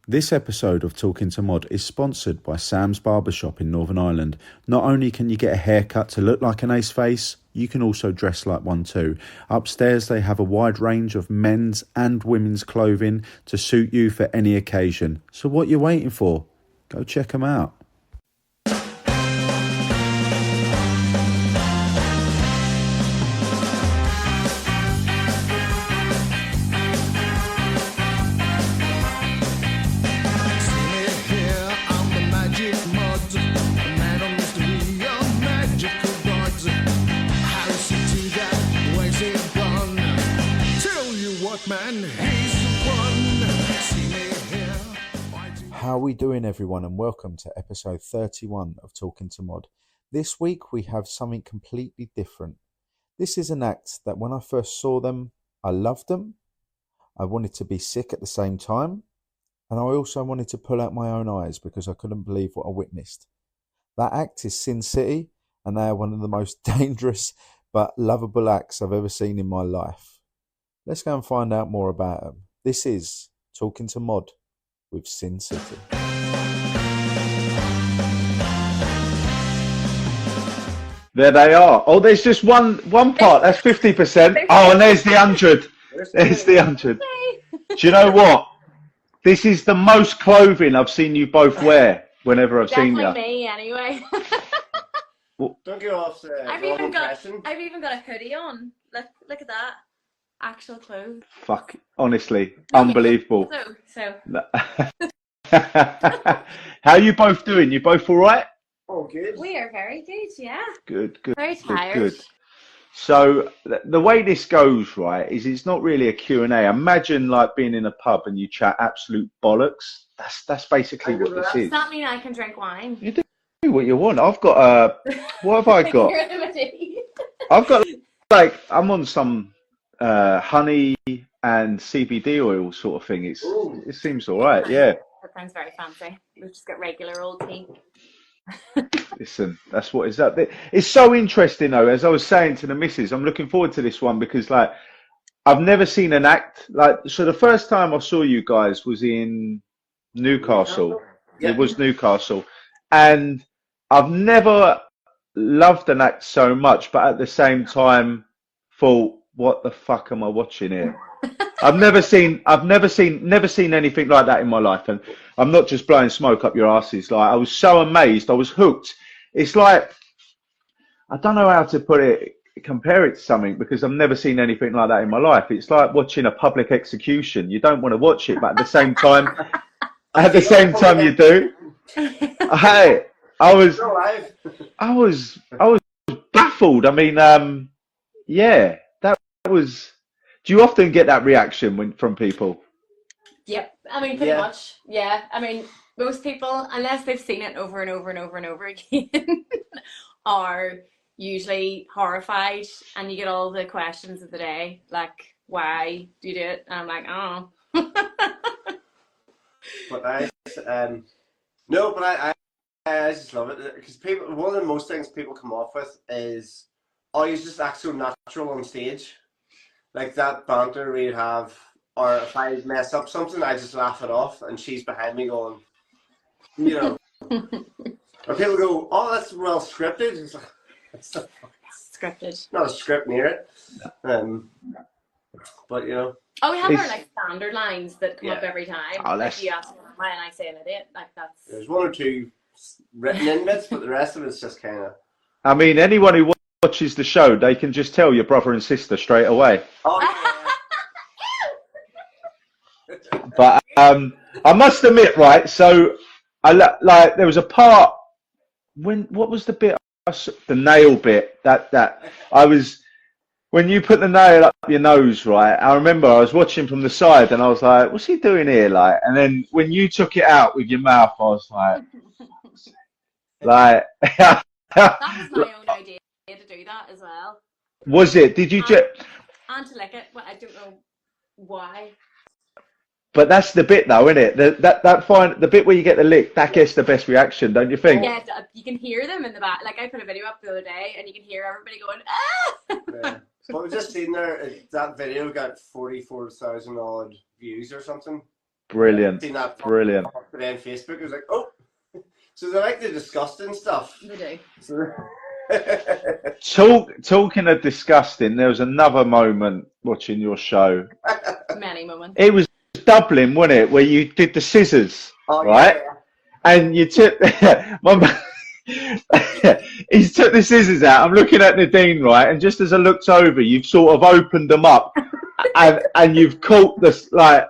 This episode of Talking to Mod is sponsored by Sam's Barbershop in Northern Ireland. Not only can you get a haircut to look like an ace face, you can also dress like one too. Upstairs they have a wide range of men's and women's clothing to suit you for any occasion. So what you waiting for? Go check them out. How are we doing, everyone, and welcome to episode 31 of Talking to Mod. This week we have something completely different. This is an act that when I first saw them, I loved them. I wanted to be sick at the same time, and I also wanted to pull out my own eyes because I couldn't believe what I witnessed. That act is Sin City, and they are one of the most dangerous but lovable acts I've ever seen in my life. Let's go and find out more about them. This is Talking to Mod with Sin City. There they are. Oh, there's just one part. That's 50%. Oh, and there's the 100. There's the 100. Do you know what? This is the most clothing I've seen you both wear whenever I've seen you. Definitely me, anyway. Don't get off the I've even got a hoodie on. Look at that. Actual clothes. Fuck, honestly, unbelievable. So. How are you both doing? You both all right? Oh, good. We are very good, yeah. Good. Very tired. Good. So the way this goes, right, is it's not really a Q&A. Imagine like being in a pub and you chat absolute bollocks. That's basically what this is. Does that mean I can drink wine? You do what you want. I've got what have I got? I've got I'm on some honey and CBD oil sort of thing. It seems all right, yeah. That sounds very fancy. We'll just get regular old tea. Listen, that's what is up there. It's so interesting though, as I was saying to the missus, I'm looking forward to this one because like I've never seen an act like, so the first time I saw you guys was in Newcastle. Yeah. It was Newcastle, and I've never loved an act so much, but at the same time thought, what the fuck am I watching here? I've never seen anything like that in my life, and I'm not just blowing smoke up your asses. Like I was so amazed, I was hooked. It's like I don't know how to compare it to something because I've never seen anything like that in my life. It's like watching a public execution. You don't want to watch it, but at the same time, you do. Hey, I was baffled. I mean, yeah. Do you often get that reaction from people? Yep. I mean, pretty much. Yeah. I mean, most people, unless they've seen it over and over and over and over again, are usually horrified, and you get all the questions of the day, like, why do you do it? And I'm like, oh. But I just love it because one of the most things people come off with is, oh, you just act so natural on stage. Like that banter we'd have, or if I mess up something, I just laugh it off, and she's behind me going, you know. Or people go, oh, that's well scripted. It's like, Scripted. not a script near it. But you know. Oh, we have our like standard lines that come up every time. Oh, like you ask me why, and I say an idiot. Like that's. There's one or two written in bits, but the rest of it's just kind of. I mean, anyone who watches the show, they can just tell your brother and sister straight away. Oh, yeah. But I must admit, right? So like there was a part what was the bit? The nail bit that I was. When you put the nail up your nose, right? I remember I was watching from the side and I was like, what's he doing here? Like, and then when you took it out with your mouth, I was like, that was my own idea to do that as well. Was it? Did you and to lick it, but I don't know why. But that's the bit though, isn't it? The bit where you get the lick, that gets the best reaction, don't you think? Yeah, you can hear them in the back. Like I put a video up the other day and you can hear everybody going, ah! Yeah. But we just seen there, that video got 44,000 odd views or something. Brilliant. Seen that Brilliant. today on Facebook. It was like, oh, so they like the disgusting stuff. They do. So... Talking of disgusting, there was another moment watching your show. Many moments. It was Dublin, wasn't it, where you did the scissors, right? Yeah. And you took he's took the scissors out. I'm looking at Nadine, right? And just as I looked over, you've sort of opened them up, and you've caught this like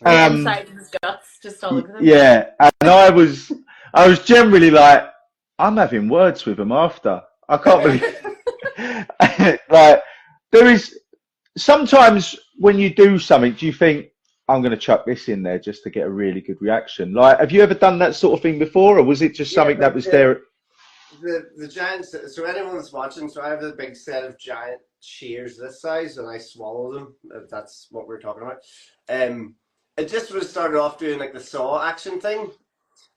Inside his guts, just all over them. yeah. And I was generally like, I'm having words with him after. I can't believe like there is sometimes when you do something, do you think I'm going to chuck this in there just to get a really good reaction? Like, have you ever done that sort of thing before, or was it just something that was there? The giant. So anyone that's watching, so I have a big set of giant shears this size, and I swallow them. If that's what we're talking about. It just would have started off doing like the saw action thing,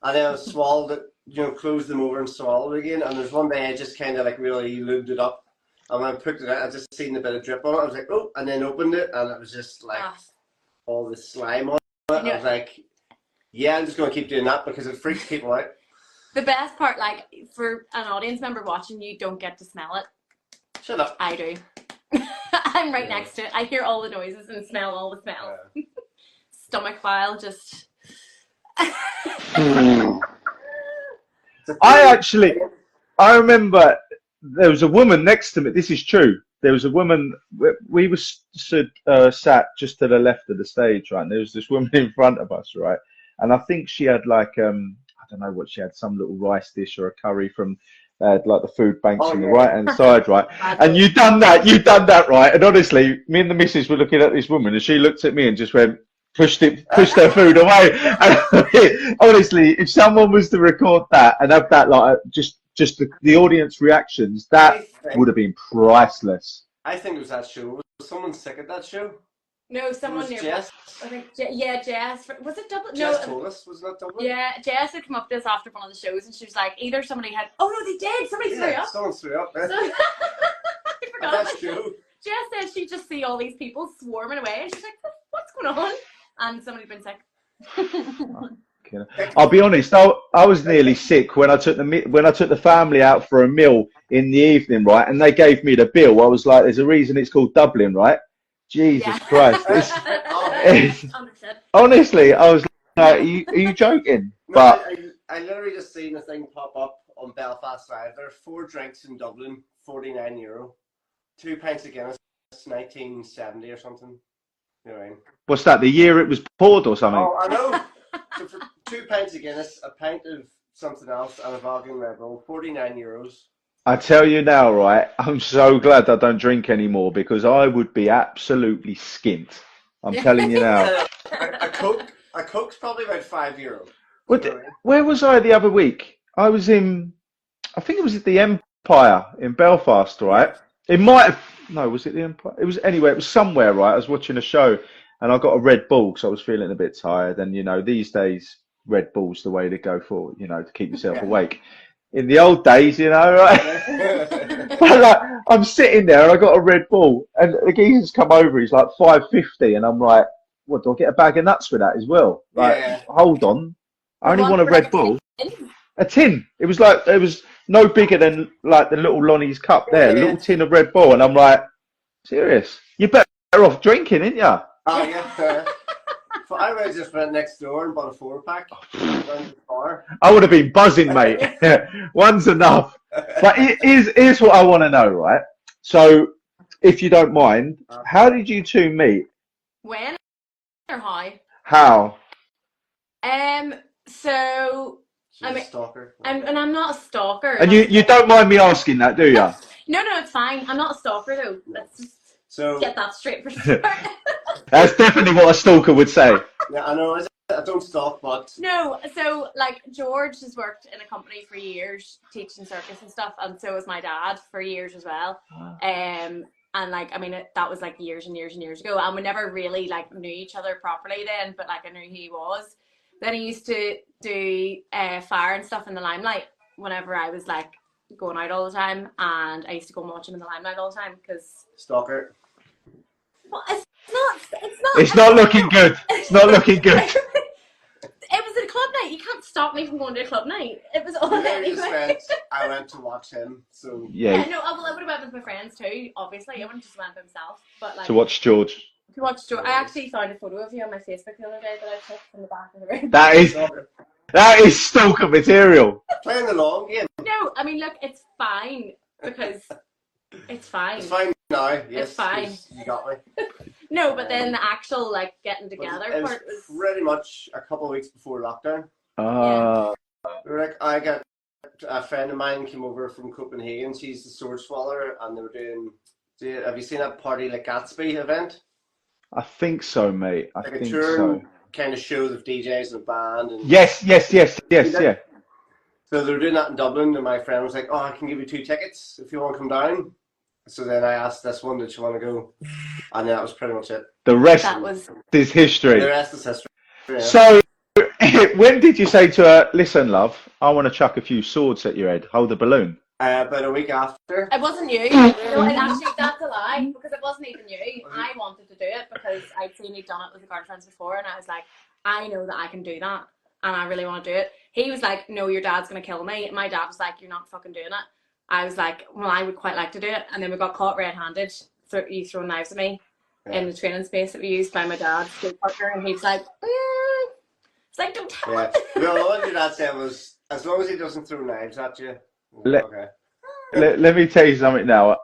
and then I swallowed it. Closed them over and swallowed it again. And there's one day I just kind of like really lubed it up, and when I picked it out, I just seen a bit of drip on it. I was like, oh, and then opened it, and it was just like all the slime on it. I was like, yeah, I'm just going to keep doing that because it freaks people out. The best part, like, for an audience member watching, you don't get to smell it. Shut up. I do. I'm right next to it. I hear all the noises and smell all the smells. Yeah. Stomach file, just... I remember there was a woman next to me. This is true. There was a woman. We were sat just to the left of the stage, right? And there was this woman in front of us, right? And I think she had like I don't know what she had, some little rice dish or a curry from like the food banks on the right hand side, right? And you done that, right? And honestly, me and the missus were looking at this woman, and she looked at me and just went. Pushed their food away. And honestly, if someone was to record that and have that like just the audience reactions, that would have been priceless. I think it was that show. Was someone sick at that show? No, someone near Jess. I think Jess. Was it Dublin? Jess told us, was that Dublin? Yeah, Jess had come up to us after one of the shows, and she was like, either somebody had. Oh no, they did. Somebody threw up. Someone threw up. I forgot that show. Jess said she'd just see all these people swarming away, and she's like, "What's going on?" And somebody'd been sick. I'll be honest. I was nearly sick when I took the family out for a meal in the evening, right? And they gave me the bill. I was like, "There's a reason it's called Dublin, right?" Jesus Christ! Honestly, I was like, "Are you joking?" No, but I literally just seen a thing pop up on Belfast Live. There are 4 drinks in Dublin, €49. 2 pints of Guinness, 1970 or something. You know what I mean? What's that? The year it was poured or something? Oh, I know. So for 2 pints of Guinness, a pint of something else, and a vodka and Red Bull, €49. I tell you now, right? I'm so glad I don't drink anymore because I would be absolutely skint. I'm telling you now. A Coke's probably about €5. Where was I the other week? I was I think it was at the Empire in Belfast, right? It might have. No, was it the Empire? It was anyway. It was somewhere, right? I was watching a show, and I got a Red Bull because I was feeling a bit tired. And these days, Red Bull's the way to go for, to keep yourself awake. In the old days, right? But like, I'm sitting there, and I got a Red Bull, and the geezer's come over. He's like $5.50, and I'm like, what? Do I get a bag of nuts for that as well? Like, hold on, I only want a Red Bull. A tin. It was no bigger than like the little Lonnie's cup there, a little tin of Red Bull, and I'm like, serious? You're better off drinking, ain't ya? Oh yeah. So I would have just went next door and bought a 4-pack. I would have been buzzing, mate. One's enough. But here's what I want to know, right? So, if you don't mind, how did you two meet? When or how? How? So. She's a stalker. And I'm not a stalker. And you don't mind me asking that, do you? No, it's fine. I'm not a stalker though. Let's just get that straight for sure. That's definitely what a stalker would say. Yeah, I know. I don't stalk, but no. So like George has worked in a company for years, teaching circus and stuff, and so has my dad for years as well. And like, I mean, that was like years and years and years ago, and we never really like knew each other properly then, but like I knew who he was. Then he used to do fire and stuff in the Limelight whenever I was like going out all the time, and I used to go and watch him in the Limelight all the time because stalker. Well, It's not looking good. It's not looking good. It was a club night. You can't stop me from going to a club night. It was all anyway. I went to watch him, so yeah. No, I would have went with my friends too. Obviously, I wouldn't just went by himself, but like To watch George. To watch George. I actually found a photo of you on my Facebook the other day that I took from the back of the room. That is stalker material. Playing the long game. No, I mean, look, it's fine because it's fine. It's fine now. Yes, it's fine. You got me. No, but then the actual like getting together part was pretty much a couple of weeks before lockdown. Yeah. We were like, I got a friend of mine came over from Copenhagen. She's the sword swallower, and they were doing. Have you seen that Party Like Gatsby event? I think so, mate. I think so. Kind of show of DJs and a band. And yes, yeah. So they were doing that in Dublin, and my friend was like, "Oh, I can give you 2 tickets if you want to come down." So then I asked this one, "Did she want to go?" And that was pretty much it. The rest is history. The rest is history. Yeah. So, when did you say to her, "Listen, love, I want to chuck a few swords at your head. Hold the balloon"? About a week after. It wasn't you. No, and actually, that's a lie because it wasn't even you. I wanted to do it because I'd seen he'd done it with the girlfriends before, and I was like, I know that I can do that, and I really want to do it. He was like, no, your dad's gonna kill me. And my dad was like, you're not fucking doing it. I was like, well, I would quite like to do it, and then we got caught red-handed. You throwing knives at me in the training space that we used by my dad's school partner, and he's like, it's like, don't tell him. Well, what your dad said was, as long as he doesn't throw knives at you. Okay. Let me tell you something now.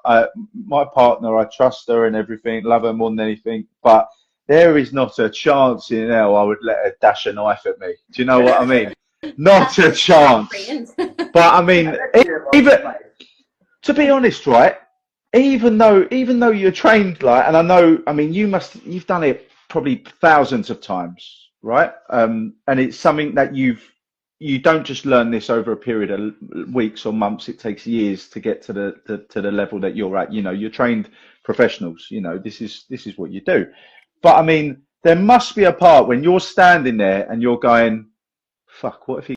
My partner, I trust her and everything, love her more than anything, but there is not a chance in hell I would let her dash a knife at me. Do you know what I mean? Not a chance. But I mean, even to be honest, right? Even though you're trained, like, and I know, I mean, you've done it probably thousands of times, right? And it's something that you don't just learn this over a period of weeks or months. It takes years to get to the level that you're at. You know, you're trained professionals. You know, this is what you do. But I mean, there must be a part when you're standing there and you're going, "Fuck, what if he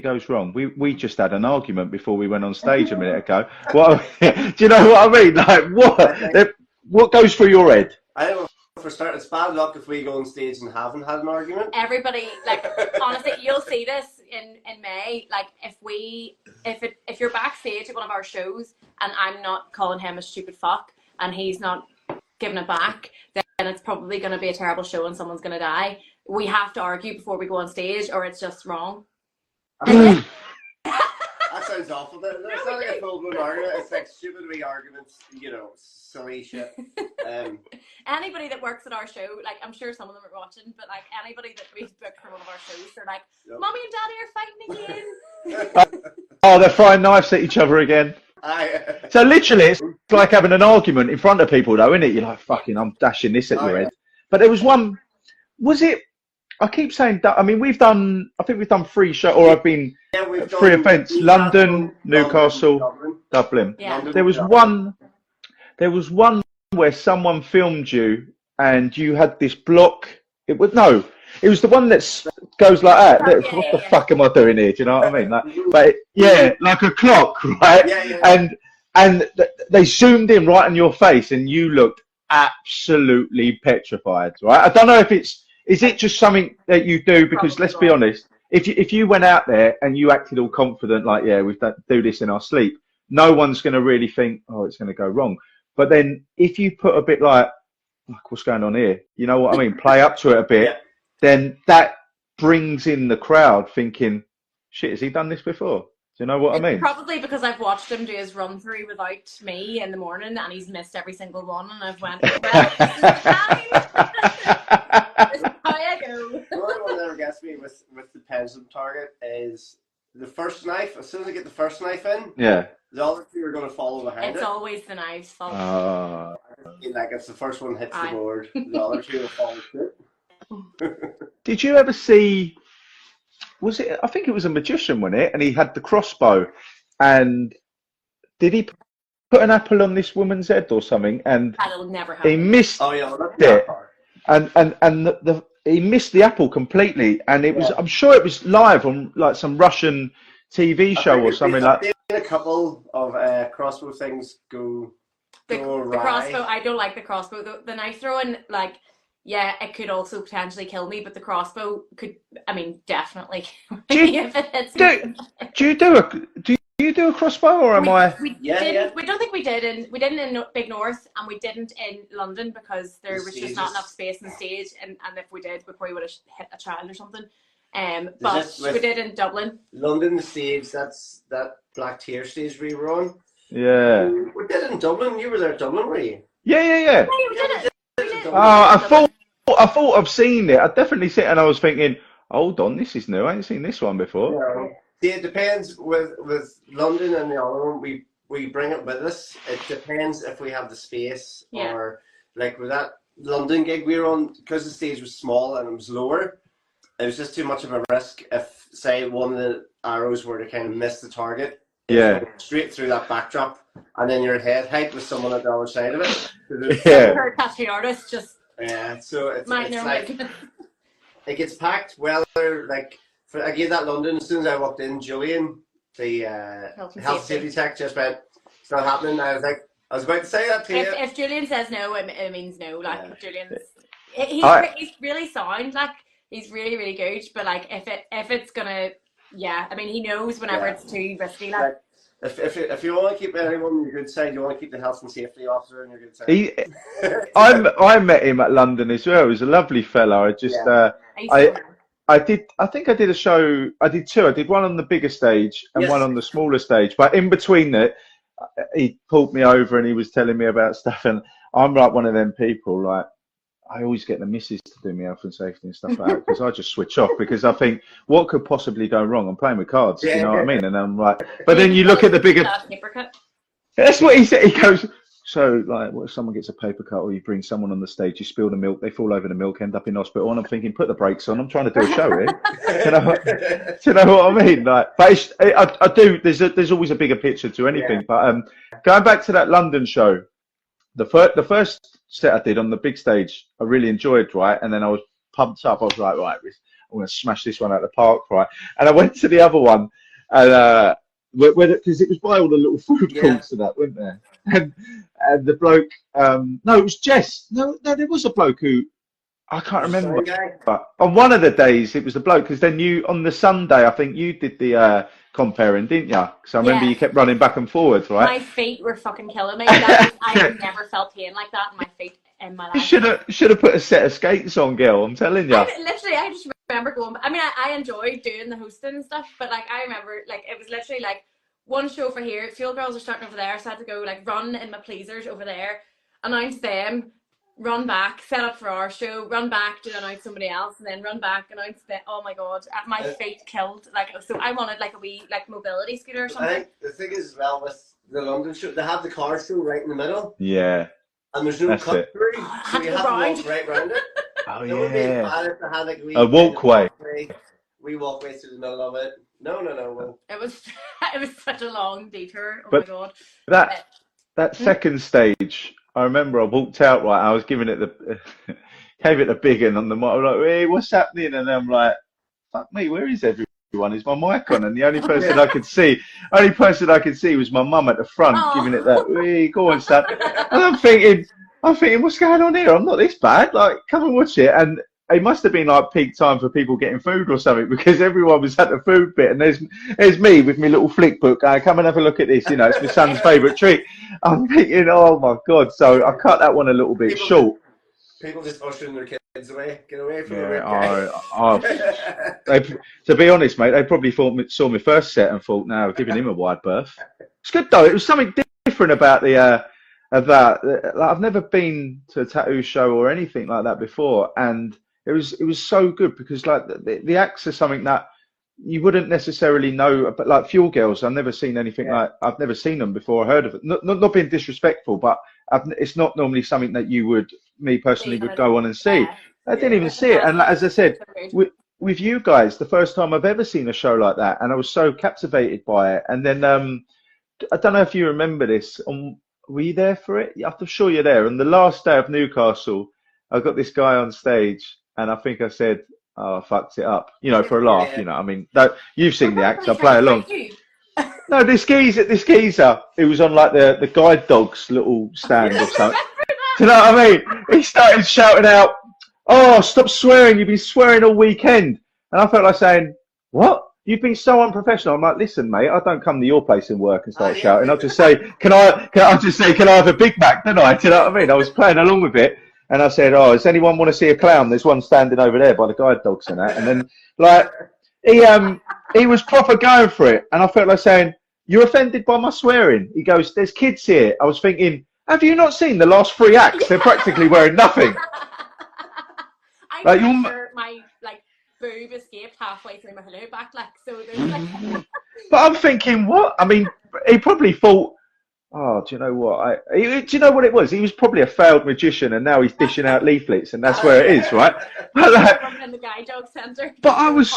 goes wrong?" We just had an argument before we went on stage a minute ago. What? Do you know what I mean? Like, what goes through your head? I don't know. For start, it's bad luck if we go on stage and haven't had an argument. Everybody, like, honestly, you'll see this in May. Like, if you're backstage at one of our shows and I'm not calling him a stupid fuck and he's not giving it back, then it's probably going to be a terrible show and someone's going to die. We have to argue before we go on stage, or it's just wrong. That sounds awful. It's not like a full-blown argument. It's like stupid wee arguments, you know, silly shit. Anybody that works at our show, like, I'm sure some of them are watching, but like anybody that we've booked for one of our shows, they're like, "Mommy and Daddy are fighting again." Oh, they're throwing knives at each other again. So literally, it's like having an argument in front of people, though, isn't it? You're like, "Fucking, I'm dashing this at your head." But there was one. Was it? I keep saying that. I mean, I think we've done 3 shows, or I've been 3 events: London, Newcastle, Dublin. Yeah. There was one where someone filmed you, and you had this block. It was the one that goes like that. What the fuck am I doing here? Do you know what I mean? Like, but like a clock, right? And they zoomed in right on your face, and you looked absolutely petrified, right? I don't know if is it just something that you do? Because let's be honest, if you went out there and you acted all confident, like, yeah, we do this in our sleep, no one's going to really think, oh, it's going to go wrong. But then if you put a bit like, what's going on here? You know what I mean? Play up to it a bit, then that brings in the crowd thinking, shit, has he done this before? Do you know what I mean? Probably because I've watched him do his run through without me in the morning, and he's missed every single one, and I've went, well, this is how I go. The only one that ever gets me with the pendulum target is the first knife. As soon as I get the first knife in, the other 2 are going to follow behind It's it. always the knives' fault. Like, if the first one hits the board, the other 2 will follow suit. Did you ever see? Was it? I think it was a magician, wasn't it? And he had the crossbow, and did he put an apple on this woman's head or something? And that'll never happen. He missed it, and he missed the apple completely. And it was, I'm sure it was live on like some Russian TV show or something like. I've seen a couple of crossbow things go The go crossbow, awry. I don't like the crossbow. The knife throwing, like, yeah, it could also potentially kill me, but the crossbow could, I mean, definitely kill Do me you if it hits me. do you do a crossbow, or am I? Yeah, yeah. We don't think we didn't in Big North, and we didn't in London because there The was just not enough stages. space in the stage, and if we did, we probably would have hit a child or something. There's But it with we did in Dublin. London, the stage, that's that Black Tear stage we were on. Yeah. We did it in Dublin. You were there in Dublin, were you? Yeah. Yeah, we Yeah, did we it. did We it in did. Dublin. I thought I've seen it. I definitely seen it, and I was thinking, hold on, this is new. I ain't seen this one before. No. See, it depends with London and the other one. We bring it with us. It depends if we have the space Yeah. or like with that London gig we were on, because the stage was small and it was lower. It was just too much of a risk if, say, one of the arrows were to kind of miss the target. Yeah. Straight through that backdrop, and then your head height with someone at the other side of it. Yeah. Her tattoo artist just Yeah, so it's mind their own like business. it gets packed. Whether like I gave that London, as soon as I walked in, Julian, the Health and health safety. safety tech, just went, "It's not happening." I was like, I was about to say that to you. If Julian says no, it means no. Like, Yeah. Julian's he's really sound. Like, he's really, really good. But like, if it's gonna, yeah, I mean, he knows whenever Yeah. it's too risky. Like, If you want to keep anyone on your good side, you want to keep the health and safety officer on your good side. I met him at London as well. He was a lovely fella. I just I think I did a show. I did two. I did one on the bigger stage and Yes. one on the smaller stage. But in between it, he pulled me over and he was telling me about stuff. And I'm like one of them people. Like, I always get the missus to do my health and safety and stuff like that because I just switch off because I think, what could possibly go wrong? I'm playing with cards. You know what I mean? And I'm like, but then you look at the bigger. Paper cut. That's what he said. He goes, so like, what if someone gets a paper cut or you bring someone on the stage, you spill the milk, they fall over the milk, end up in hospital, and I'm thinking, put the brakes on. I'm trying to do a show here. Do you know what I mean? Like, but I do. There's always a bigger picture to anything. Yeah. But going back to that London show, the first set I did on the big stage, I really enjoyed, right? And then I was pumped up. I was like, right, I'm going to smash this one out of the park, right? And I went to the other one, and because it was by all the little food courts and that, weren't there? And the bloke, no, it was Jess. No, there was a bloke who I can't remember. But on one of the days, it was the bloke. Because then on the Sunday, I think you did the comparing, didn't you? Because I remember you kept running back and forwards, right? My feet were fucking killing me. I've never felt pain like that in my feet in my life. You should have put a set of skates on, girl. I'm telling you. I just remember going. I mean, I enjoyed doing the hosting and stuff, but like I remember, like it was literally like one show for here. Fuel Girls are starting over there, so I had to go like run in my pleasers over there, announce them, run back, set up for our show, run back to announce somebody else, and then run back, announce them. Oh my god, my feet killed. Like, so I wanted like a wee like mobility scooter or something. I think the thing is as well with the London show, they have the car show right in the middle. Yeah. And there's no cut through, so you have to walk right around it. Oh, it would be bad if they had like a walkway. We walkway through the middle of it. No. It was such a long detour. Oh but my god. That second stage, I remember I walked out, right, I was giving it gave it a big one on the mic. I'm like, hey, what's happening? And I'm like, fuck me, where is everyone? Is my mic on? And the only person I could see was my mum at the front giving it that, hey, go on, son. And I'm thinking, what's going on here? I'm not this bad. Like, come and watch it. And it must have been like peak time for people getting food or something because everyone was at the food bit. And there's me with my little flick book going, come and have a look at this. You know, it's my son's favourite treat. I'm thinking, oh my God. So I cut that one a little bit short. People just ushering their kids away. Get away from to be honest, mate, they probably saw my first set and thought, no, we're giving him a wide berth. It's good though. It was something different about I've never been to a tattoo show or anything like that before, and it was so good because like the acts are something that you wouldn't necessarily know, but like Fuel Girls, I've never seen anything like, I've never seen them before or heard of it. Not being disrespectful, but it's not normally something that me personally would go on and see. I didn't even see it, and like, as I said, with you guys, the first time I've ever seen a show like that, and I was so captivated by it. And then I don't know if you remember this. Were you there for it? I'm sure you're there. On the last day of Newcastle, I got this guy on stage, and I think I said, "Oh, I fucked it up," you know, for a laugh. You know, I mean, you've seen the act. I play along. No, this geezer, he was on like the guide dog's little stand or something. Do you know what I mean? He started shouting out, "Oh, stop swearing! You've been swearing all weekend." And I felt like saying, "What? You've been so unprofessional." I'm like, "Listen, mate, I don't come to your place in work and start shouting. I'll just say, can I have a Big Mac, don't I?" Do you know what I mean? I was playing along with it, and I said, "Oh, does anyone want to see a clown? There's one standing over there by the guide dogs and that." And then like he was proper going for it, and I felt like saying, "You're offended by my swearing?" He goes, "There's kids here." I was thinking, have you not seen the last 3 acts? They're practically wearing nothing. I'm Like, pretty sure my boob escaped halfway through my hello back, so there's But I'm thinking, what? I mean, he probably thought, oh, do you know what? Do you know what it was? He was probably a failed magician, and now he's dishing out leaflets, and that's where it is, right? But, in the guide dog centre. but I was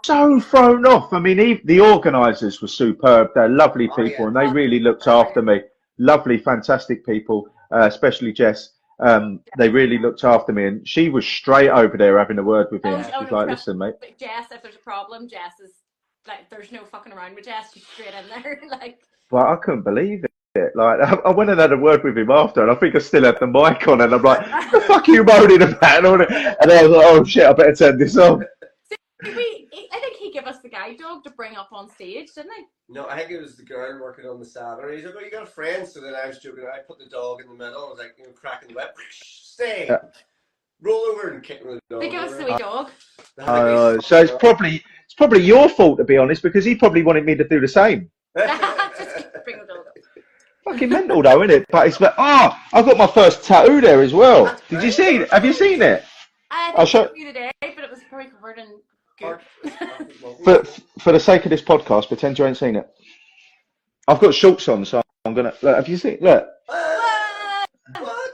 so thrown off. I mean, the organisers were superb. They're lovely people, and they really looked after me. Lovely, fantastic people, especially Jess. They really looked after me, and she was straight over there having a word with him. She's like, "Listen, mate. Jess, if there's a problem, Jess is there's no fucking around with Jess. She's straight in there, Well, I couldn't believe it. Like, I went and had a word with him after, and I think I still had the mic on, and I'm like, "The fuck are you moaning about?" And I was like, "Oh shit, I better turn this off." I think he gave us the guide dog to bring up on stage, didn't he? No, I think it was the girl working on the salary. He's like, "Oh, you got a friend?" So then I was joking. I put the dog in the middle. I was like, cracking the whip. Stay. Roll over and kick the dog. They give us the wee dog. So it's probably your fault, to be honest, because he probably wanted me to do the same. Just bring the dog up. Fucking mental though, isn't it? But it's like, I got my first tattoo there as well. Did you see it? Have you seen it? I'll show you today, but it was probably covered in goop. For the sake of this podcast, pretend you ain't seen it. I've got shorts on, so I'm gonna. Look, have you seen? Look. What?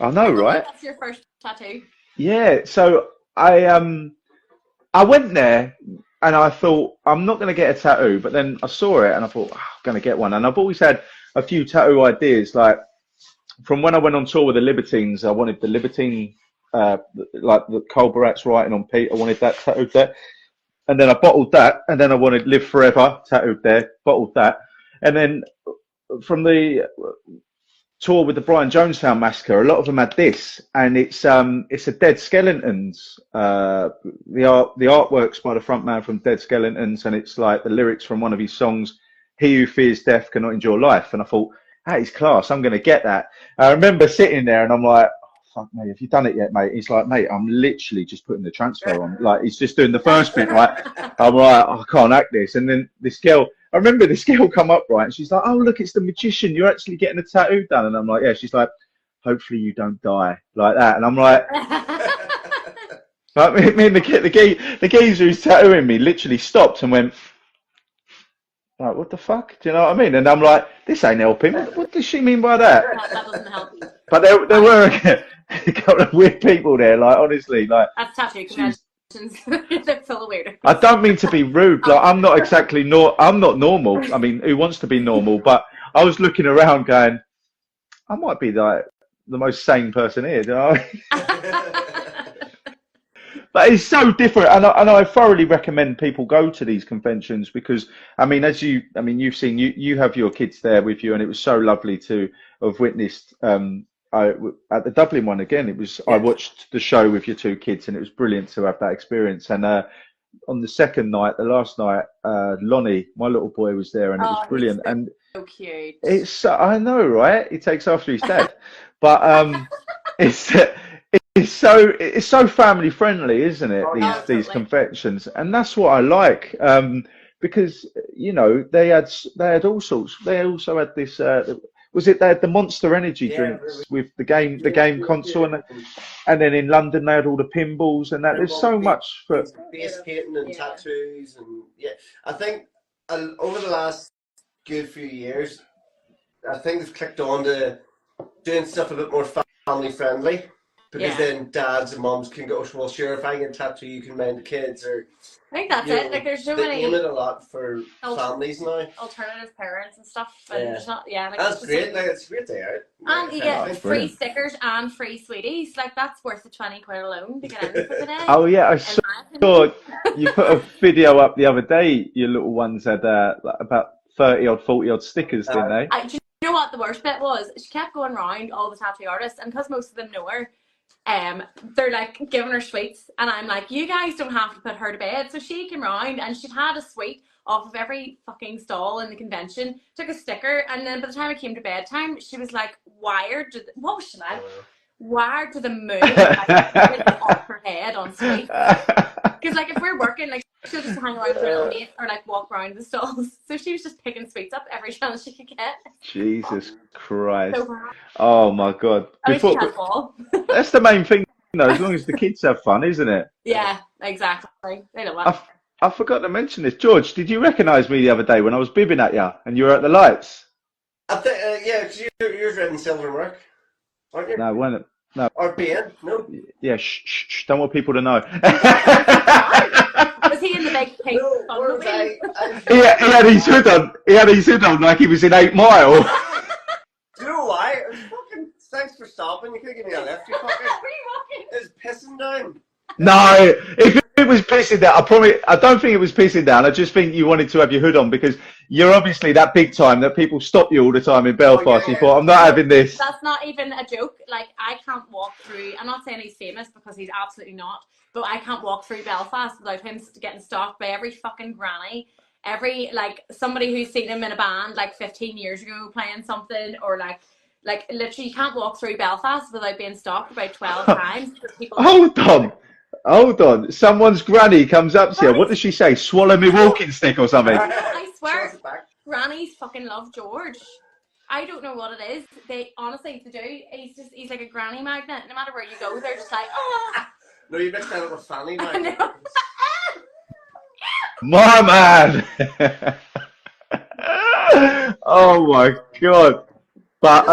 I know, right? That's your first tattoo. Yeah. So I went there and I thought I'm not gonna get a tattoo, but then I saw it and I thought I'm gonna get one. And I've always had a few tattoo ideas. Like from when I went on tour with the Libertines, I wanted the Libertine. Like the Cole Barat's writing on Pete, I wanted that tattooed there, and then I bottled that, and then I wanted Live Forever tattooed there, bottled that, and then from the tour with the Brian Jonestown Massacre, a lot of them had this, and it's a Dead Skeletons, the artwork's by the front man from Dead Skeletons, and it's like the lyrics from one of his songs, "He who fears death cannot endure life," and I thought, that is class, I'm going to get that. I remember sitting there and I'm like, "Fuck me, have you done it yet, mate?" He's like, "Mate, I'm literally just putting the transfer on." Like, he's just doing the first bit, right? I'm like, I can't act this. And then I remember this girl come up, right? And she's like, "Oh, look, it's the magician. You're actually getting a tattoo done." And I'm like, "Yeah." She's like, "Hopefully you don't die," like that. And I'm like, me and the geezer who's tattooing me literally stopped and went, like, "What the fuck?" Do you know what I mean? And I'm like, "This ain't helping. What does she mean by that?" That doesn't help. But there were a couple of weird people there, like, honestly, like. That's tattoo conventions. They're full of weirdos. I don't mean to be rude, like, I'm not exactly I'm not normal. I mean, who wants to be normal? But I was looking around going, I might be like the most sane person here, do you know? But it's so different, and I thoroughly recommend people go to these conventions because, I mean, you've seen, you have your kids there with you, and it was so lovely to have witnessed. At the Dublin one again, it was. I watched the show with your two kids, and it was brilliant to have that experience. And on the second night, the last night, Lonnie, my little boy, was there, and it was brilliant. And so cute. I know, right? He takes after his dad, but it's so family friendly, isn't it? These conventions, and that's what I like. Because they had all sorts. They also had this. They had the Monster Energy drinks with the game console, and then in London they had all the pinballs and that. There's so much for face painting and tattoos, and I think over the last good few years, I think they've clicked on to doing stuff a bit more family friendly. Because then dads and mums can go, well, sure, if I get a tattoo, you can mind the kids, or I think that's it. Like, there's so they many. aim it a lot for families now. Alternative parents and stuff. And there's not, like, that's great. Like, it's a great day out. And you get free stickers and free sweeties. Like, that's worth the 20 quid alone to get in for the day. Oh yeah, I saw you put a video up the other day. Your little ones had like about 30 odd, 40 odd stickers, didn't they? Do you know what the worst bit was? She kept going round all the tattoo artists, and because most of them know her, they're like giving her sweets, and I'm like, you guys don't have to put her to bed. So she came round and she'd had a sweet off of every fucking stall in the convention, took a sticker, and then by the time it came to bedtime, she was like wired to the, what was she like? Wired to the moon, like off her head on sweets. Because like if we're working, like she'll just hang around with her little mate or like walk around the stalls. So she was just picking sweets up every chance she could get. Jesus Christ! Oh my God! That's the main thing, though. As long as the kids have fun, isn't it? Yeah, exactly. They don't want. I forgot to mention this. George, did you recognise me the other day when I was bibbing at you and you were at the lights? I think, yeah, because you're red and silver work, aren't you? No, when no. Or Payne? No. Yeah, shh, don't want people to know. Was he in the big pink? No, where was I? He had his hood on. He had his hood on like he was in 8 Mile. Do you know why? It was fucking. Thanks for stopping. You could give me a lift. You fucking. It's pissing down. No, if it was pissing down, I don't think it was pissing down. I just think you wanted to have your hood on because you're obviously that big time that people stop you all the time in Belfast. You thought, I'm not having this. That's not even a joke. Like, I can't walk through, I'm not saying he's famous because he's absolutely not, but I can't walk through Belfast without him getting stalked by every fucking granny. Every, like, somebody who's seen him in a band like 15 years ago playing something, or like literally you can't walk through Belfast without being stalked about 12 times. Hold on. Someone's granny comes up to you. What does she say? Swallow me walking stick or something? I swear, grannies fucking love George. I don't know what it is. They honestly do. He's like a granny magnet. No matter where you go, they're just like, oh. No, you mixed that up with Fanny magnet. My man. Oh my God. But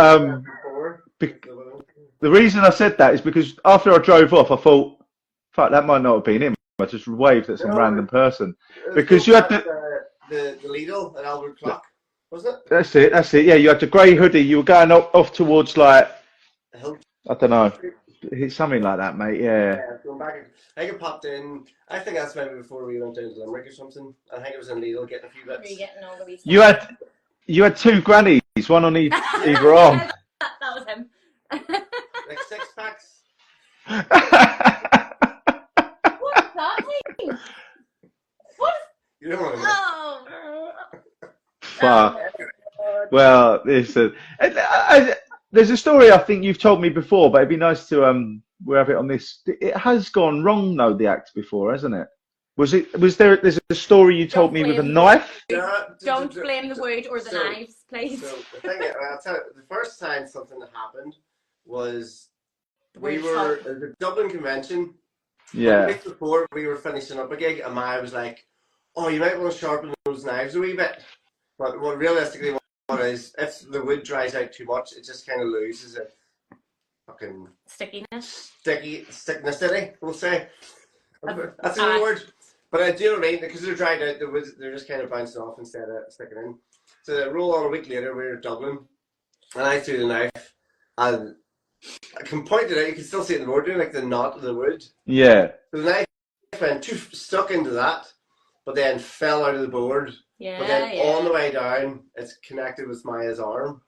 the reason I said that is because after I drove off, I thought, fuck, that might not have been him. I just waved at some random person. Because you had the Lidl at Albert Clock, wasn't it? That's it. Yeah, you had the grey hoodie. You were going off towards like, I don't know, something like that, mate. Yeah. Going back, I think it popped in. I think that's maybe before we went down to Limerick or something. I think it was in Lidl getting a few bits. Were you getting all the wee stuff? You had 2 grannies, one on either arm. That was him. Like 6 packs. What's that thing? What? You don't want to know. Oh. Fuck. Well, there's a story I think you've told me before, but it'd be nice to have it on this. It has gone wrong though, the act before, hasn't it? There's a story you told me with a knife? Don't blame the wood or the knives, please. So the thing is, I'll tell you, the first time something that happened was we were at the Dublin convention. Yeah. The week before we were finishing up a gig, and Maya was like, "Oh, you might want to sharpen those knives a wee bit." But what realistically what is, if the wood dries out too much, it just kind of loses its fucking stickiness. Stickness, we'll say. That's a new word. But I do mean, because they're dried out, they're just kind of bouncing off instead of sticking in. So they roll on a week later, we were in Dublin, and I threw the knife, and I can point it out, you can still see it in the board, like the knot of the wood. Yeah. So the knife went stuck into that, but then fell out of the board. Yeah. But then on the way down, it's connected with Maya's arm.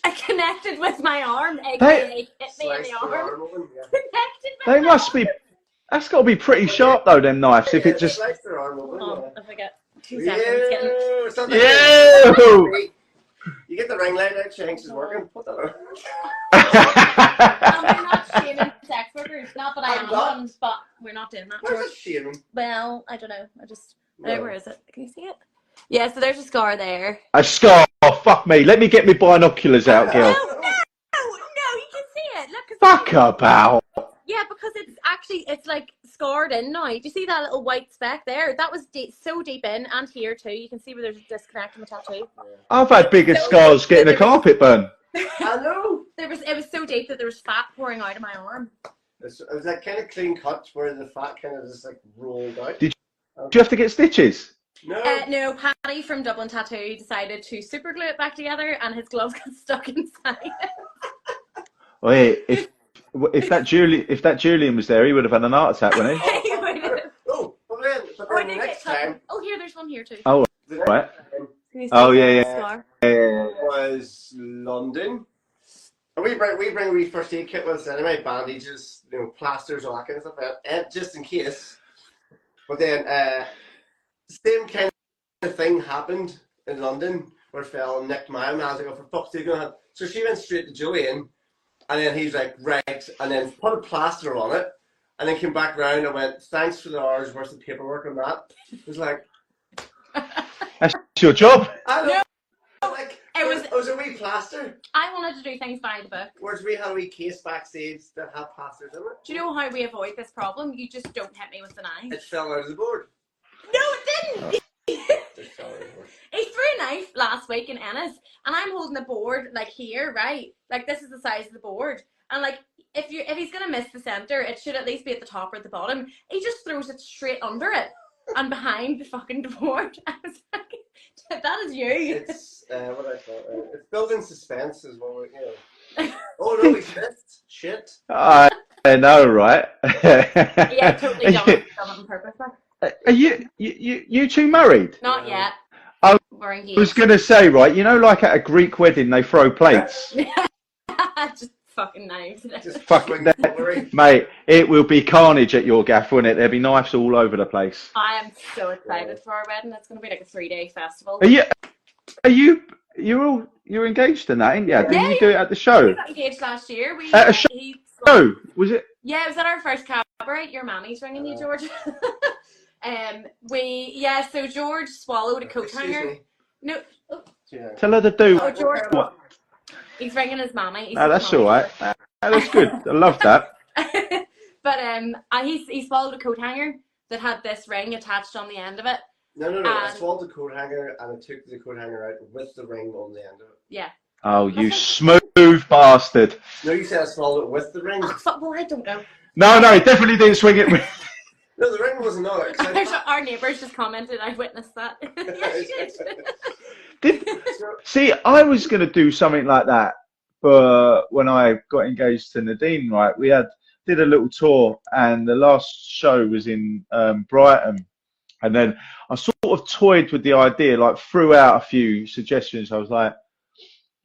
I connected with my arm, aka hit me in the arm. Open, yeah. Connected with They must be. That's got to be pretty sharp though, them knives. If it just. Sliced their arm open, I forget. 2 seconds. You get the ring light out, Shanks is working. Put that on. We're not shaming sex workers. Not that I am one, but we're not doing that. Where's shaming? Well, I don't know. Where is it? Can you see it? Yeah, so there's a scar there. A scar? Oh, fuck me. Let me get my binoculars out, girl. No, you can see it. Look. Fuck up, pal. Yeah, because it's like scarred in now. Do you see that little white speck there? That was so deep in, and here too. You can see where there's a disconnect in the tattoo. I've had bigger scars getting a carpet burn. I know. It was so deep that there was fat pouring out of my arm. It was like kind of clean cut where the fat kind of just like rolled out. Did you have to get stitches? No. No, Paddy from Dublin Tattoo decided to super glue it back together, and his gloves got stuck inside. Wait, if that Julian was there, he would have had an heart attack, wouldn't he? He would have. But then the next time. Oh, here, there's one here too. Oh, The next right. time Oh, yeah. Scar. was London. And we bring a wee first aid kit with us anyway, bandages, plasters, all that kind of stuff, just in case. But then same kind of thing happened in London where a fella nicked my arm, and I was like, oh, for fuck's sake, so she went straight to Julian, and then he's like, right, and then put a plaster on it, and then came back round and went, thanks for the hours worth of paperwork on that. It was like, That's your job. I know. No. Like, It was a wee plaster. I wanted to do things by the book. Whereas we had a wee case backstage that had plasters in it. Do you know how we avoid this problem? You just don't hit me with the knife. It fell out of the board. No, it didn't! It fell out of the board. He threw a knife last week in Ennis, and I'm holding the board like here, right? Like this is the size of the board, and like if he's gonna miss the center, it should at least be at the top or at the bottom. He just throws it straight under it and behind the fucking board. I was like, that is you. It's what I thought. It's building suspense is what we. Oh no, we missed shit. I know, right? Yeah, totally done it on purpose. Are you two married? Not yet. I We're engaged. was going to say, right, like at a Greek wedding, they throw plates. Just fucking knives. Just Fucking swing cutlery. Mate, it will be carnage at your gaff, won't it? There'll be knives all over the place. I am so excited for our wedding. It's going to be like a 3-day festival. You're engaged in that, ain't you? Didn't Yeah, you do it at the show? We got engaged last year. At a show? No, was it? Yeah, it was at our first cabaret. Your mammy's ringing you, George. So George swallowed a coat Excuse hanger. me. No, Yeah. Tell her to do. oh George, What? he's ringing his mammy. Oh, that's all right. That's good. I love that. But he swallowed a coat hanger that had this ring attached on the end of it. No. I swallowed the coat hanger and I took the coat hanger out with the ring on the end of it. Yeah. Oh, you smooth bastard. No, you said I swallowed it with the ring. Oh, fuck, well, I don't know. No, he definitely didn't swing it. No, the ring wasn't on it. Our neighbours just commented. I witnessed that. Yes, she did. See, I was going to do something like that, but when I got engaged to Nadine, right, we did a little tour, and the last show was in Brighton, and then I sort of toyed with the idea, like threw out a few suggestions. I was like,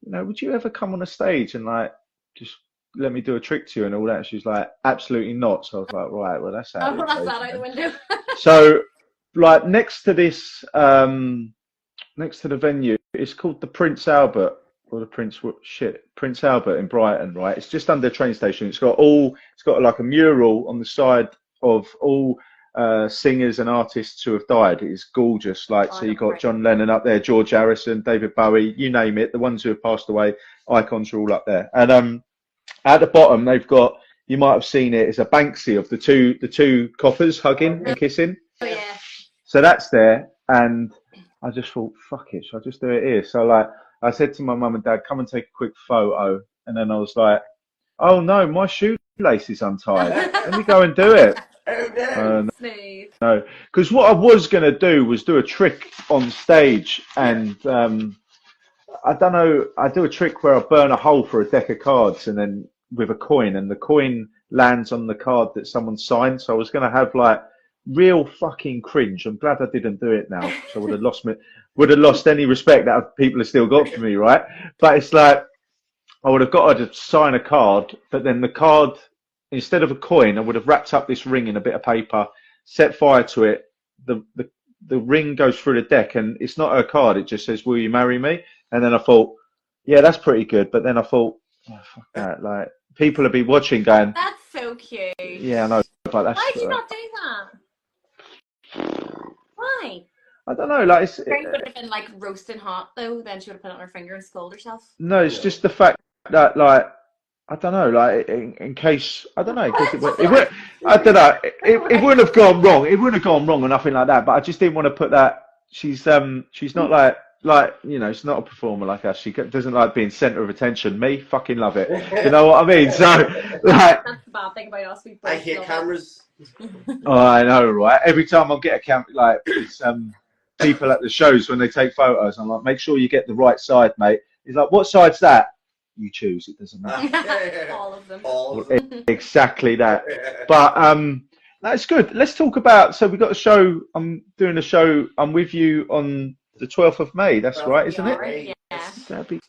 would you ever come on a stage and like just let me do a trick to you and all that? She was like, absolutely not. So I was like, right, well, that's out. Oh, that's that out the window. So, like next to this, next to the venue, it's called the Prince Albert or the Prince Albert in Brighton, right? It's just under the train station. It's got like a mural on the side of all singers and artists who have died. It's gorgeous. Like, so you've got John Lennon up there, George Harrison, David Bowie, you name it. The ones who have passed away, icons are all up there. And at the bottom, they've got, you might have seen it, it's a Banksy of the two coppers hugging and kissing. Oh, yeah. So that's there, and I just thought, fuck it, should I just do it here? So like, I said to my mum and dad, come and take a quick photo, and then I was like, oh no, my shoelace is untied. Let me go and do it. Oh, no. No, because what I was going to do was do a trick on stage, and I don't know, I do a trick where I burn a hole for a deck of cards and then with a coin, and the coin lands on the card that someone signed. So I was going to have like real fucking cringe. I'm glad I didn't do it now. So I would have lost any respect that people have still got for me, right? But it's like, I would have got her to sign a card, but then the card, instead of a coin, I would have wrapped up this ring in a bit of paper, set fire to it. The ring goes through the deck, and it's not her card. It just says, will you marry me? And then I thought, yeah, that's pretty good. But then I thought, oh, fuck that. Like, people will be watching going, That's so cute. yeah, I know. But that's, Why did you not do that? Why? I don't know. Like, it's, Drink would have been like roasting hot though. Then she would have put it on her finger and scolded herself. no, it's just the fact that, like, I don't know, like, in case, I don't know, I don't know, it wouldn't have gone wrong. It wouldn't have gone wrong or nothing like that. But I just didn't want to put that. She's not like like, you know, she's not a performer like us. She doesn't like being centre of attention. Me, fucking love it. You know what I mean? So, like, That's the bad thing about us. We I both hate love cameras. oh, I know, right? Every time I get a camera, like, it's people at the shows when they take photos, I'm like, make sure you get the right side, mate. He's like, what side's that? You choose. It doesn't matter. it. All of them. All of them. Exactly that. But that's good. Let's talk about. So we've got a show. I'm doing a show. I'm with you on the 12th of May. That's right, isn't it? Yeah. That'd be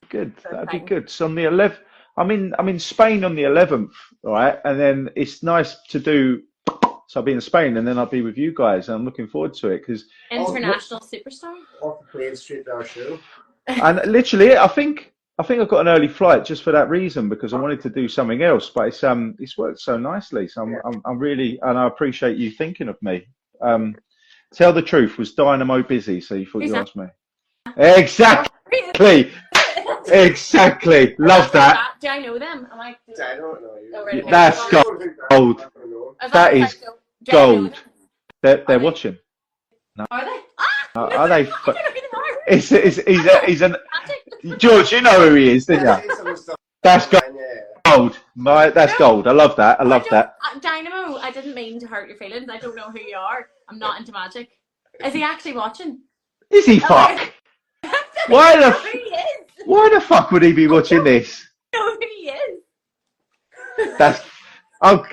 good. That'd be Exciting. good. So on the 11th, I'm in Spain on the 11th, right? And then it's nice to do. So I'll be in Spain, and then I'll be with you guys. And I'm looking forward to it because International superstar. Off the plane straight to our show. and literally, I think I've got an early flight just for that reason because I wanted to do something else. But it's worked so nicely. So I'm really, and I appreciate you thinking of me. Tell the truth, was Dynamo busy? So you thought you asked me? Exactly. Exactly. Love that. Do I know them? Am I? I don't know you. Oh, right, okay. That's gold. That is gold. They're watching. No. Are they? Are they? I don't know who they are. He's an George. You know who he is, didn't you? That's gold. That's gold. I love that. I love that. Dynamo, I didn't mean to hurt your feelings. I don't know who you are. I'm not into magic. Is he actually watching? Is he fuck? Why Who he is? Why the fuck would he be watching this? I know who he is. That's. I'm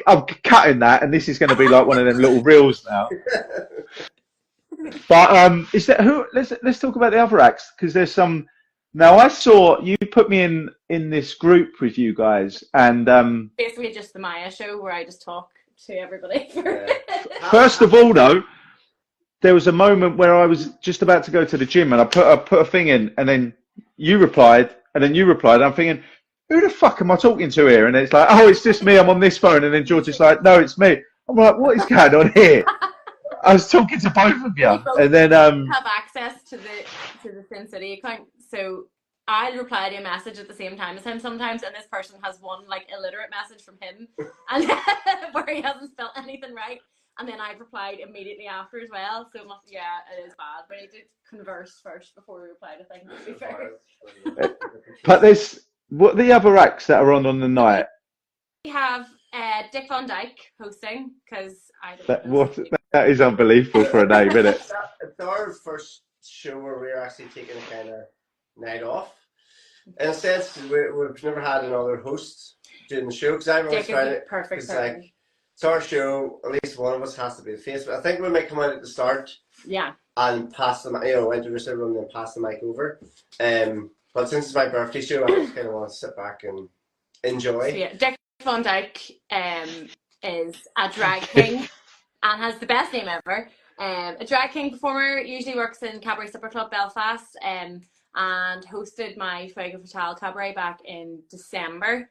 cutting that, and this is going to be like one of them little reels now. But is that who? Let's talk about the other acts because there's some. Now I saw you put me in this group with you guys, and Basically just the Maya show where I just talk to everybody. first of all, though, there was a moment where I was just about to go to the gym, and I put a thing in, and then you replied, and then you replied. And I'm thinking, who the fuck am I talking to here? And it's like, oh, it's just me. I'm on this phone, and then George is like, no, it's me. I'm like, what is going on here? I was talking to both of you, and then have access to the Sin City account, so I'll reply to a message at the same time as him sometimes, and this person has one like illiterate message from him, and where he hasn't spelled anything right, and then I've replied immediately after as well. So it is bad. We need to converse first before we reply to things. To be fair. But there's what the other acts that are on the night. We have Dick Van Dyke hosting because I don't know. That is unbelievable for a name, isn't it? It's our first show where we're actually taking a kind of night off. In a sense, we've never had another host doing the show because I've always tried it. Perfect. Like, it's our show. At least one of us has to be the face. But I think we might come out at the start. Yeah. And pass the introduce everyone and then pass the mic over. But since it's my birthday show, I just kind of want to sit back and enjoy. So, yeah, Dick Van Dyke is a drag king and has the best name ever. A drag king performer, usually works in Cabaret Supper Club Belfast, and hosted my Fuego Fatale cabaret back in December.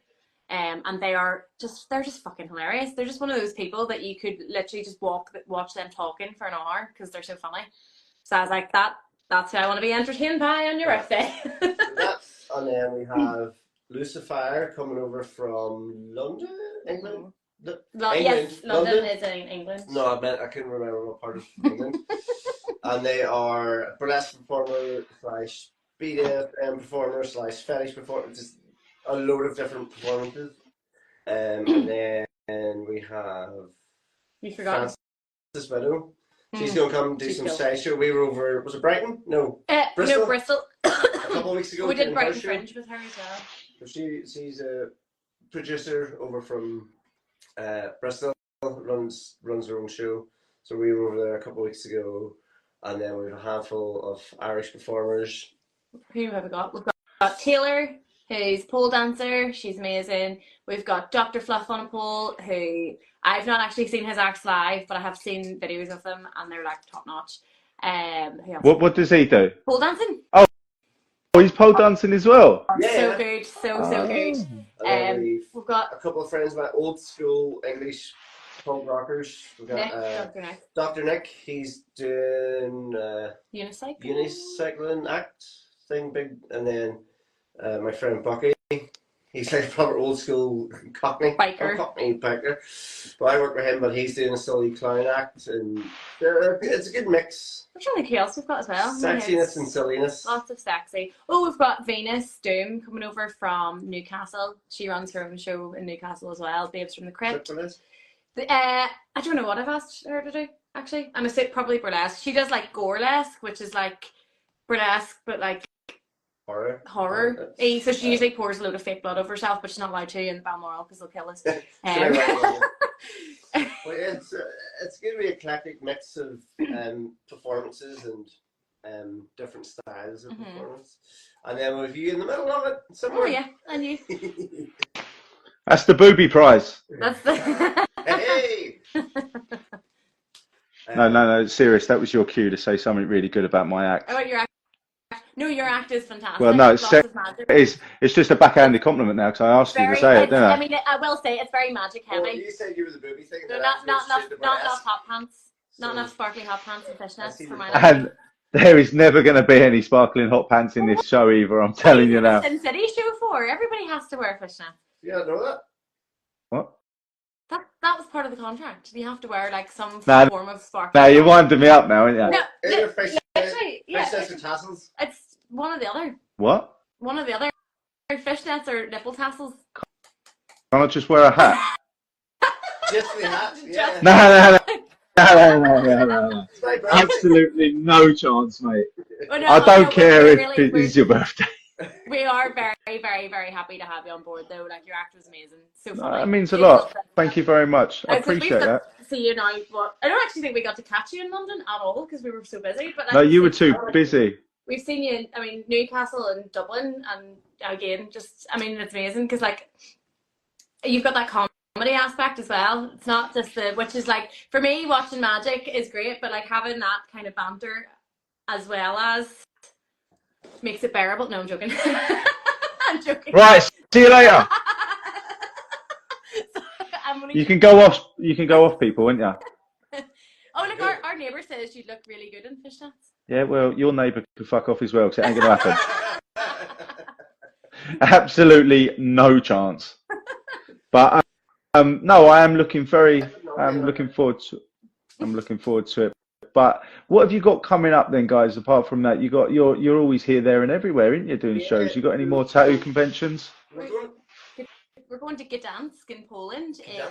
And they're just fucking hilarious. They're just one of those people that you could literally just watch them talking for an hour because they're so funny. So I was like, that's who I want to be entertained by on your birthday. And then we have Lucifer coming over from London, England. Yes, London is in England. No, I couldn't remember what part of England. And they are a burlesque performer / BDSM performer / fetish performer, just a load of different performances. And then we have You forgot Frances Widow. She's going to come do some sideshow. We were over, was it Brighton? No, Bristol. No, Bristol. A couple of weeks ago. We did Brighton Fringe with her as well. So she's a producer over from Bristol, runs her own show. So we were over there a couple of weeks ago, and then we have a handful of Irish performers. Who have we got? We've got Taylor, who's pole dancer. She's amazing. We've got Dr. Fluff on a pole, who I've not actually seen his acts live, but I have seen videos of them, and they're like top notch. What does he do? Pole dancing. Oh, he's pole dancing as well. So good, so good. We've got a couple of friends, my old school English punk rockers. We've got Dr. Nick. He's doing unicycling act thing, big, and then my friend Bucky. He's like proper old school Cockney. Biker. Cockney biker. But I work with him, but he's doing a silly clown act, and it's a good mix. I'm trying to think who else we've got as well. Sexiness and silliness. Lots of sexy. Oh, we've got Venus Doom coming over from Newcastle. She runs her own show in Newcastle as well. Babes from the Crypt. I don't know what I've asked her to do, actually. I'm going to say probably burlesque. She does like gorelesque, which is like burlesque, but like horror. So she usually pours a load of fake blood over herself, but she's not allowed to in Balmoral because they'll kill us. Well, it's going to be an eclectic mix of performances and different styles of performance, and then with you in the middle of it somewhere. Oh yeah, and you. That's the booby prize. That's the. Hey. No, serious. That was your cue to say something really good about my act. Oh, your act. No, your act is fantastic. Well, no, it's just a backhanded compliment now because I asked you to say it, didn't I? I mean, I will say it's very magic heavy. Well, you said you were the booby thing. No, not enough hot pants. Not enough sparkling hot pants and fishnets for my life. And there is never going to be any sparkling hot pants in this show either. I'm telling you now. Sin City show for everybody has to wear fishnets. You don't know that? What? That was part of the contract. You have to wear like some form of sparkling. Now you're winding me up now, aren't you? No, fishnets or tassels? It's one or the other. What? One or the other. Fishnets or nipple tassels. Can't I just wear a hat? Just the hat? Yeah. No. Absolutely no chance, mate. Oh, no, I don't care if it is your birthday. We are very, very, very happy to have you on board, though. Like, your act was amazing. So funny. That means a lot. Thank you very much. I appreciate that. See you now. But I don't actually think we got to catch you in London at all because we were so busy. But no, you were too busy. We've seen you in, Newcastle and Dublin, and again, it's amazing because, like, you've got that comedy aspect as well. It's not just which is like, for me, watching magic is great, but like having that kind of banter as well as makes it bearable. No, I'm joking. I'm joking. Right, see you later. You can go off, people, won't you? Oh, look, our neighbour says you look really good in fishnets. Yeah, well, your neighbour could fuck off as well, because it ain't going to happen. Absolutely no chance. But no, I'm looking forward to it. But what have you got coming up then, guys? Apart from that, you're always here, there, and everywhere, aren't you? Doing shows. You got any more tattoo conventions? We're going to Gdansk in Poland in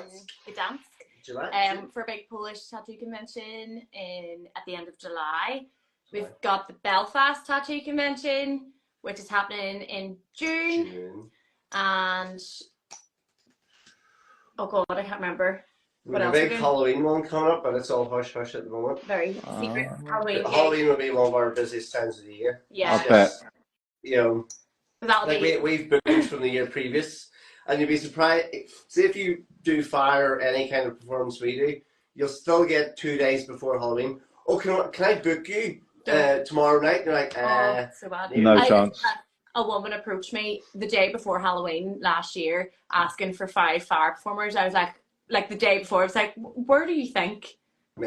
Gdansk. July? For a big Polish tattoo convention at the end of July. We've got the Belfast Tattoo Convention, which is happening in June. And oh god, I can't remember. We've got a big Halloween one coming up, but it's all hush hush at the moment. Very secret Halloween. Halloween will be one of our busiest times of the year. Yeah. I bet. You know, we've booked from the year previous, and you'd be surprised. See, if you do fire or any kind of performance we do, you'll still get 2 days before Halloween. Oh, can I book you tomorrow night? And you're like, so bad. No chance. A woman approached me the day before Halloween last year asking for 5 fire performers. I was like the day before, I was like, where do you think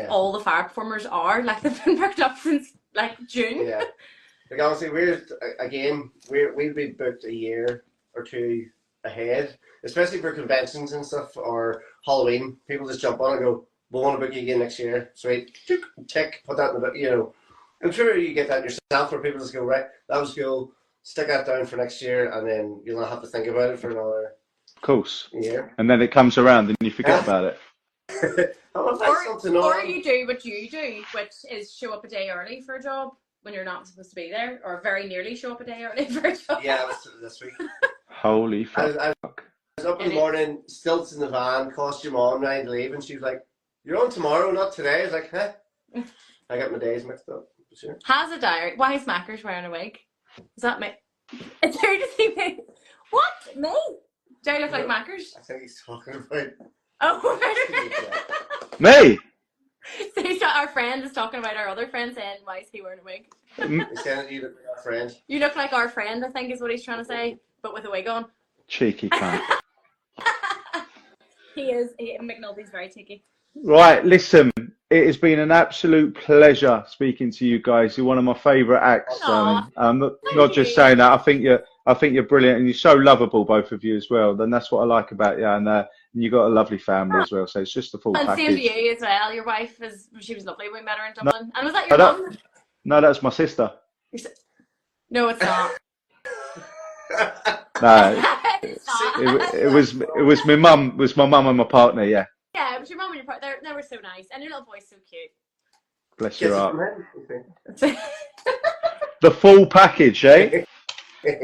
all the fire performers are? Like, they've been booked up since like June. Yeah. Like, honestly, we've been booked a year or two ahead, especially for conventions and stuff or Halloween. People just jump on and go, we'll want to book you again next year. Sweet. Tick, put that in the book, you know. I'm sure you get that yourself where people just go, right, that was cool, stick that down for next year, and then you'll not have to think about it for another year. And then it comes around and you forget about it. Or you do what you do, which is show up a day early for a job when you're not supposed to be there, or very nearly show up a day early for a job. Yeah, it was this week. Holy fuck. I was up in the morning, stilts in the van, costume on, ready to leave, and she was like, you're on tomorrow, not today. I was like, huh? I got my days mixed up. Sure. Has a diary. Why is Macker's wearing a wig? Is that me? It's her to see me. What? Me? Do I look like Macker's? I think he's talking about... Oh, Me? So our friend is talking about our other friend saying, why is he wearing a wig? He's saying you look like our friend. You look like our friend, I think is what he's trying to say, but with a wig on. Cheeky cunt. He is. McNulty's very cheeky. Right, listen. it has been an absolute pleasure speaking to you guys. You're one of my favourite acts, Aw, darling. thank Not just you. saying that. I think you're brilliant, and you're so lovable, both of you as well. And that's what I like about you. And you got a lovely family as well. So it's just the full And same to package. you as well. Your wife she was lovely when we met her in No, Dublin. And was that no, your mum? no, that's my sister. No, it's not. No, It's not. it was my mum. Was my mum and my partner? Yeah. Yeah, it was your mum and your partner. They were so nice, and your little boy's so cute. Bless Yes, your heart. man. The full package, eh?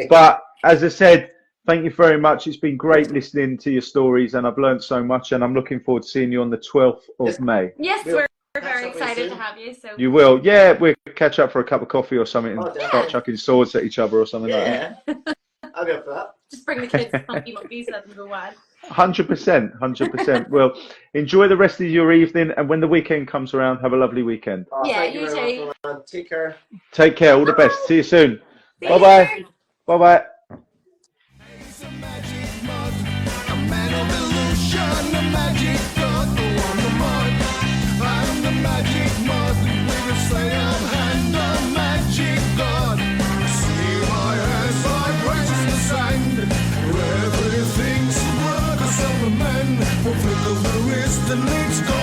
But as I said, thank you very much. It's been great listening to your stories, and I've learned so much. And I'm looking forward to seeing you on the 12th of May. Yes, We'll we're catch very up with excited you to soon. have you. So You will, yeah. We'll catch up for a cup of coffee or something, and Oh, definitely. start chucking swords at each other or something like that. Yeah, I'll go for that. just bring the kids to Funky Monkeys, let them go wild. 100%, 100%. Well, enjoy the rest of your evening, and when the weekend comes around, have a lovely weekend. Oh, Yeah, thank you very too. much, man. Take care. Take care. All the best. See you soon. See Bye you bye. later. Bye bye. It's a magic mud, a man of illusion, a magic god, the one the mud. I'm the magic mud, with a sleight of hand, a magic god. See my hands like raisins in the sand, everything's a work of some man, will flick of the wrist and it's gone.